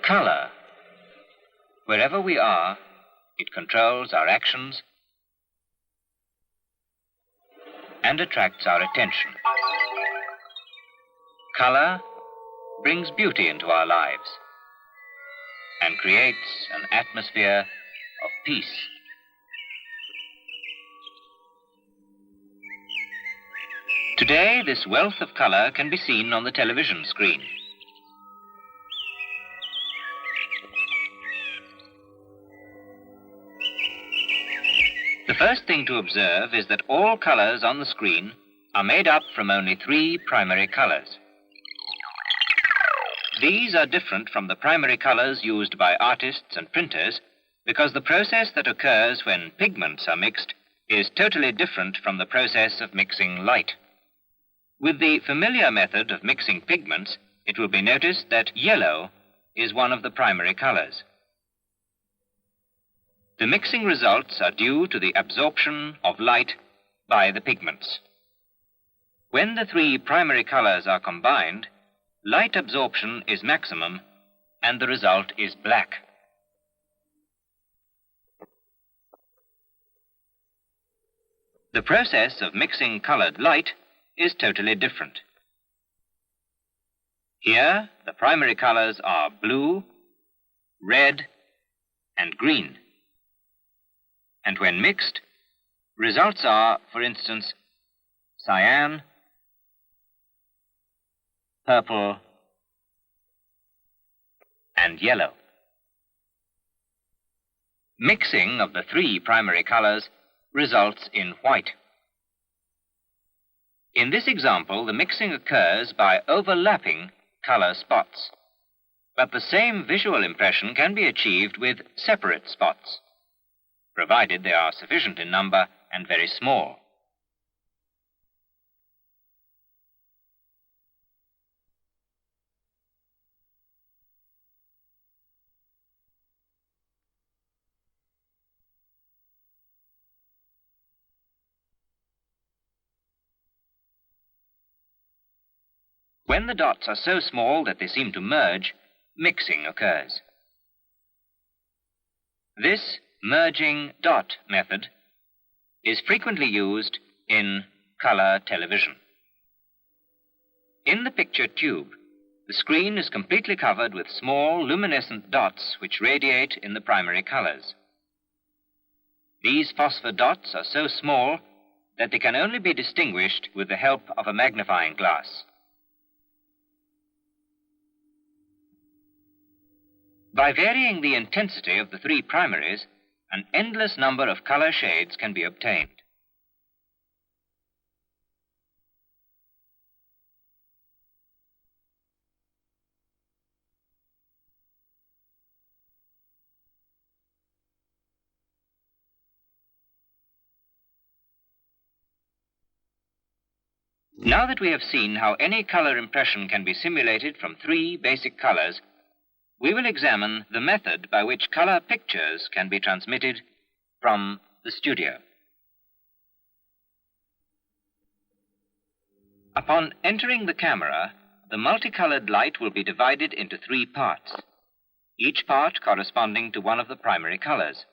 Color. Wherever we are, it controls our actions and attracts our attention. Color brings beauty into our lives and creates an atmosphere of peace. Today, this wealth of color can be seen on the television screen. The first thing to observe is that all colors on the screen are made up from only 3 primary colors. These are different from the primary colors used by artists and printers because the process that occurs when pigments are mixed is totally different from the process of mixing light. With the familiar method of mixing pigments, it will be noticed that yellow is one of the primary colors. The mixing results are due to the absorption of light by the pigments. When the 3 primary colors are combined, light absorption is maximum and the result is black. The process of mixing colored light is totally different. Here, the primary colors are blue, red, and green. And when mixed, results are, for instance, cyan, purple, and yellow. Mixing of the 3 primary colors results in white. In this example, the mixing occurs by overlapping color spots, but the same visual impression can be achieved with separate spots, provided they are sufficient in number and very small. When the dots are so small that they seem to merge, mixing occurs. This merging dot method is frequently used in color television. In the picture tube, the screen is completely covered with small luminescent dots which radiate in the primary colors. These phosphor dots are so small that they can only be distinguished with the help of a magnifying glass. By varying the intensity of the 3 primaries, an endless number of color shades can be obtained. Now that we have seen how any color impression can be simulated from 3 basic colors, we will examine the method by which color pictures can be transmitted from the studio. Upon entering the camera, the multicolored light will be divided into 3 parts, each part corresponding to one of the primary colors.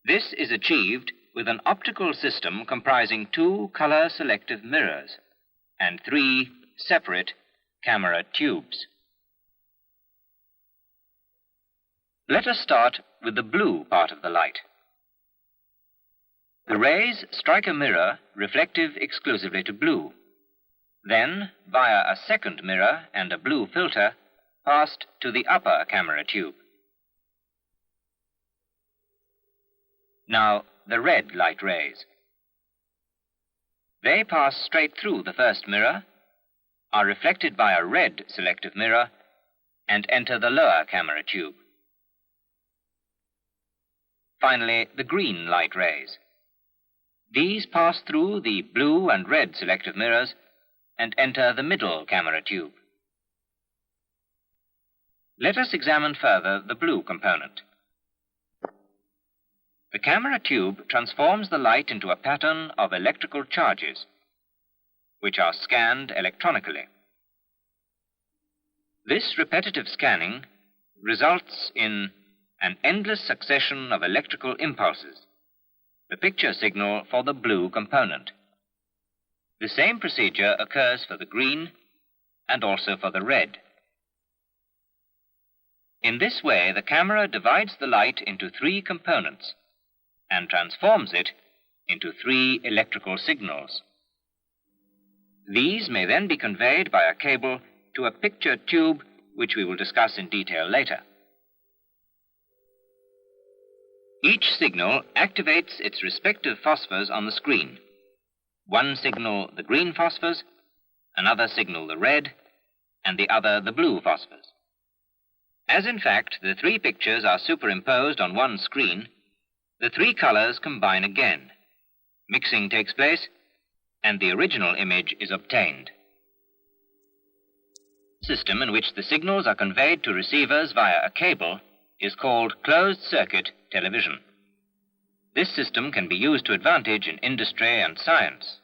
This is achieved with an optical system comprising 2 color-selective mirrors and 3 separate camera tubes. Let us start with the blue part of the light. The rays strike a mirror reflective exclusively to blue, then, via a second mirror and a blue filter, passed to the upper camera tube. Now, the red light rays. They pass straight through the first mirror, are reflected by a red selective mirror, and enter the lower camera tube. Finally, the green light rays. These pass through the blue and red selective mirrors and enter the middle camera tube. Let us examine further the blue component. The camera tube transforms the light into a pattern of electrical charges, which are scanned electronically. This repetitive scanning results in an endless succession of electrical impulses, the picture signal for the blue component. The same procedure occurs for the green and also for the red. In this way, the camera divides the light into three components and transforms it into three electrical signals. These may then be conveyed by a cable to a picture tube, which we will discuss in detail later. Each signal activates its respective phosphors on the screen. One signal the green phosphors, another signal the red, and the other the blue phosphors. As in fact the three pictures are superimposed on one screen, the three colors combine again. Mixing takes place, and the original image is obtained. The system in which the signals are conveyed to receivers via a cable is called closed-circuit television. This system can be used to advantage in industry and science.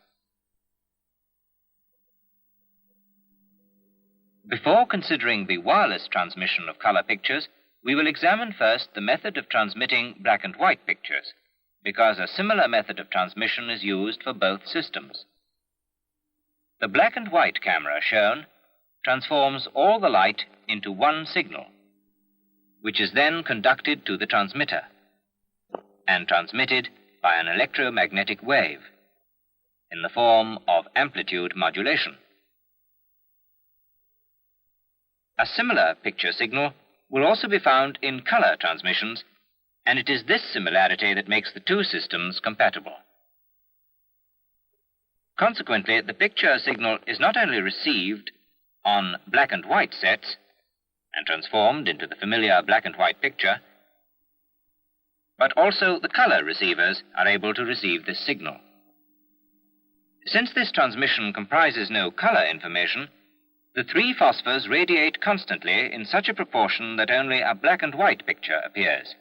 Before considering the wireless transmission of color pictures, we will examine first the method of transmitting black and white pictures, because a similar method of transmission is used for both systems. The black and white camera shown transforms all the light into one signal, which is then conducted to the transmitter and transmitted by an electromagnetic wave in the form of amplitude modulation. A similar picture signal will also be found in color transmissions, and it is this similarity that makes the two systems compatible. Consequently, the picture signal is not only received on black and white sets and transformed into the familiar black and white picture, but also the color receivers are able to receive this signal. Since this transmission comprises no color information, the three phosphors radiate constantly in such a proportion that only a black and white picture appears.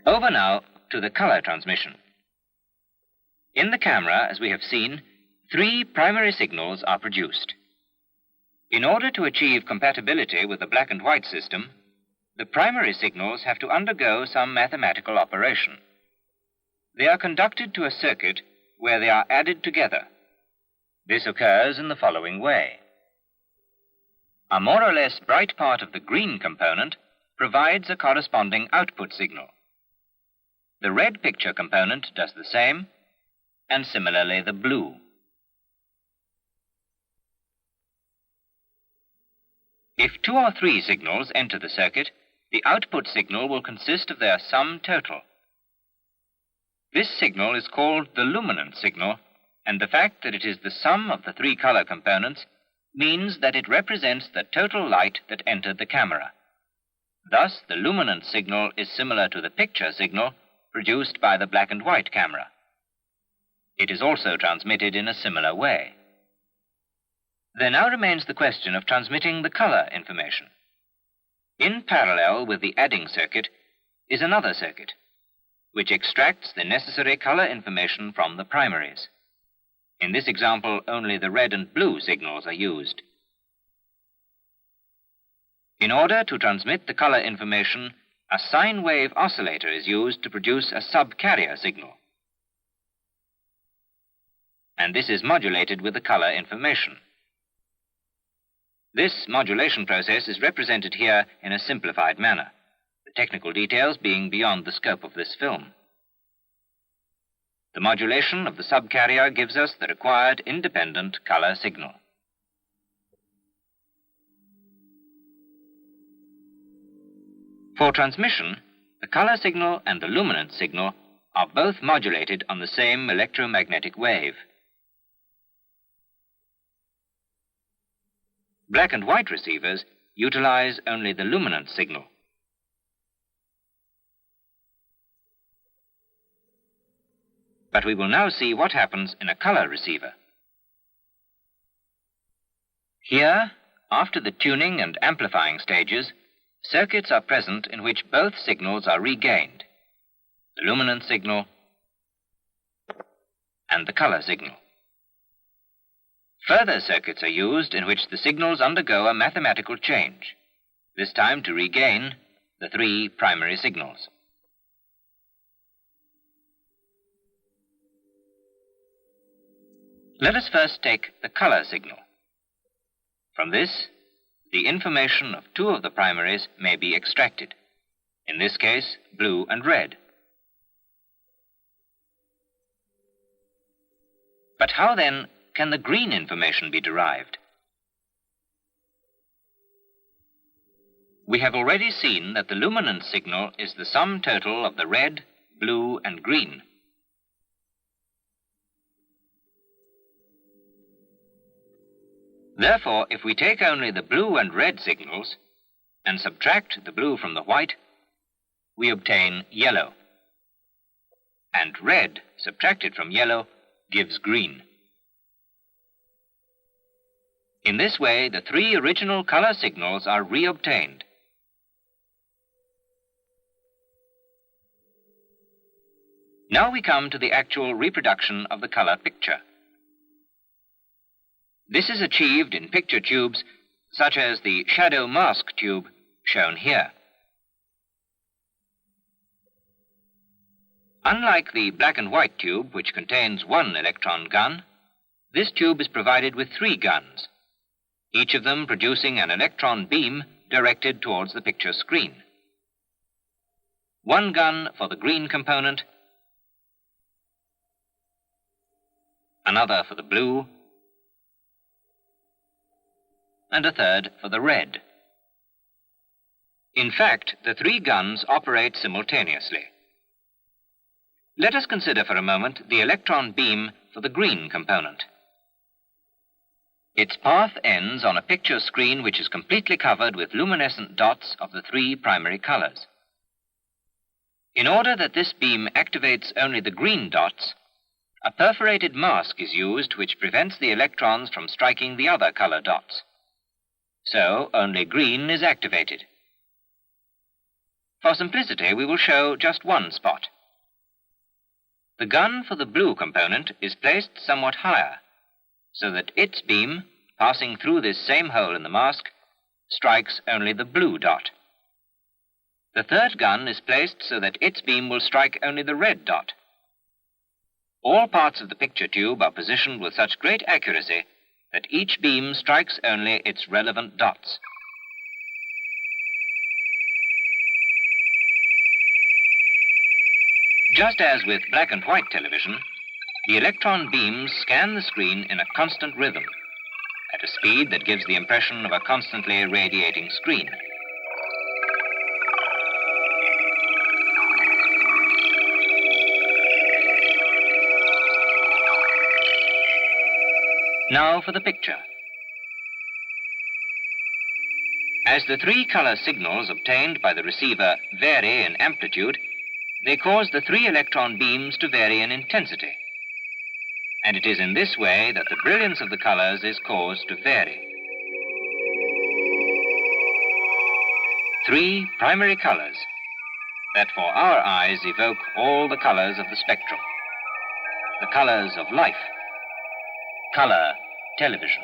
Over now to the color transmission. In the camera, as we have seen, three primary signals are produced. In order to achieve compatibility with the black and white system, the primary signals have to undergo some mathematical operation. They are conducted to a circuit where they are added together. This occurs in the following way. A more or less bright part of the green component provides a corresponding output signal. The red picture component does the same, and similarly the blue. If two or three signals enter the circuit, the output signal will consist of their sum total. This signal is called the luminance signal, and the fact that it is the sum of the three color components means that it represents the total light that entered the camera. Thus, the luminance signal is similar to the picture signal produced by the black and white camera. It is also transmitted in a similar way. There now remains the question of transmitting the color information. In parallel with the adding circuit is another circuit, which extracts the necessary color information from the primaries. In this example, only the red and blue signals are used. In order to transmit the color information, a sine wave oscillator is used to produce a sub-carrier signal, and this is modulated with the color information. This modulation process is represented here in a simplified manner, the technical details being beyond the scope of this film. The modulation of the subcarrier gives us the required independent color signal. For transmission, the color signal and the luminance signal are both modulated on the same electromagnetic wave. Black and white receivers utilize only the luminance signal. But we will now see what happens in a color receiver. Here, after the tuning and amplifying stages, circuits are present in which both signals are regained, the luminance signal and the color signal. Further circuits are used in which the signals undergo a mathematical change, this time to regain the three primary signals. Let us first take the color signal. From this, the information of two of the primaries may be extracted, in this case, blue and red. But how then can the green information be derived? We have already seen that the luminance signal is the sum total of the red, blue, and green. Therefore, if we take only the blue and red signals and subtract the blue from the white, we obtain yellow. And red, subtracted from yellow, gives green. In this way, the three original color signals are reobtained. Now we come to the actual reproduction of the color picture. This is achieved in picture tubes such as the shadow mask tube shown here. Unlike the black and white tube, which contains one electron gun, this tube is provided with three guns, each of them producing an electron beam directed towards the picture screen. One gun for the green component, another for the blue, and a third for the red. In fact, the three guns operate simultaneously. Let us consider for a moment the electron beam for the green component. Its path ends on a picture screen which is completely covered with luminescent dots of the three primary colors. In order that this beam activates only the green dots, a perforated mask is used which prevents the electrons from striking the other color dots. So only green is activated. For simplicity, we will show just one spot. The gun for the blue component is placed somewhat higher, so that its beam, passing through this same hole in the mask, strikes only the blue dot. The third gun is placed so that its beam will strike only the red dot. All parts of the picture tube are positioned with such great accuracy that each beam strikes only its relevant dots. Just as with black and white television, the electron beams scan the screen in a constant rhythm, at a speed that gives the impression of a constantly radiating screen. Now for the picture. As the three color signals obtained by the receiver vary in amplitude, they cause the three electron beams to vary in intensity. And it is in this way that the brilliance of the colors is caused to vary. Three primary colors that for our eyes evoke all the colors of the spectrum. The colors of life. Color television.